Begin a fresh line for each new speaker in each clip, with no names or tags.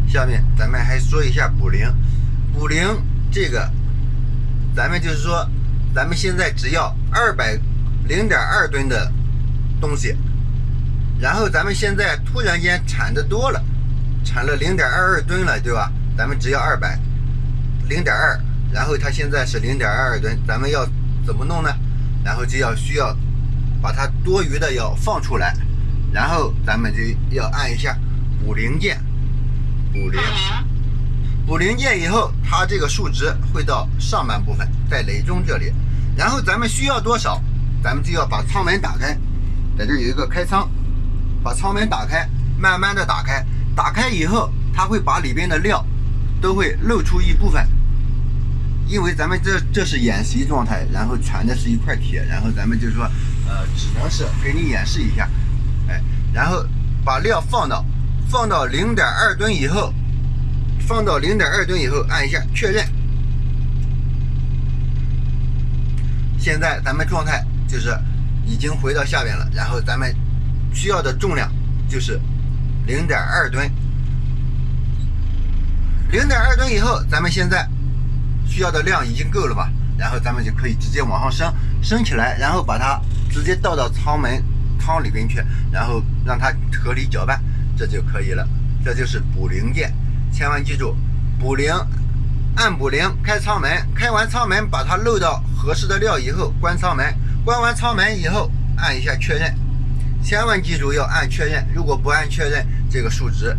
下面咱们还说一下补零。补零这个，咱们就是说，咱们现在只要0.2吨的东西，然后咱们现在突然间产的多了，产了0.22吨了，对吧？咱们只要0.2，然后它现在是0.22吨，咱们要怎么弄呢？然后就需要把它多余的要放出来，然后咱们就要按一下补零键，补零键以后，它这个数值会到上半部分，在垒中这里。然后咱们需要多少，咱们就要把舱门打开，在这有一个开舱，把舱门打开，慢慢的打开，打开以后，它会把里边的料都会露出一部分。因为咱们这是演习状态，然后传的是一块铁，然后咱们就说，只能是给你演示一下，哎，然后把料放到0.2吨以后，按一下确认。现在咱们状态就是已经回到下边了，然后咱们需要的重量就是0.2吨。0.2吨以后，咱们现在需要的量已经够了嘛，然后咱们就可以直接往上升起来，然后把它直接倒到舱里边去，然后让它合理搅拌，这就可以了。这就是补零键，千万记住，补零，按补零，开舱门，开完舱门把它漏到合适的料以后，关舱门，关完舱门以后按一下确认，千万记住要按确认，如果不按确认，这个数值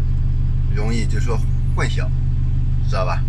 容易就说混淆，知道吧？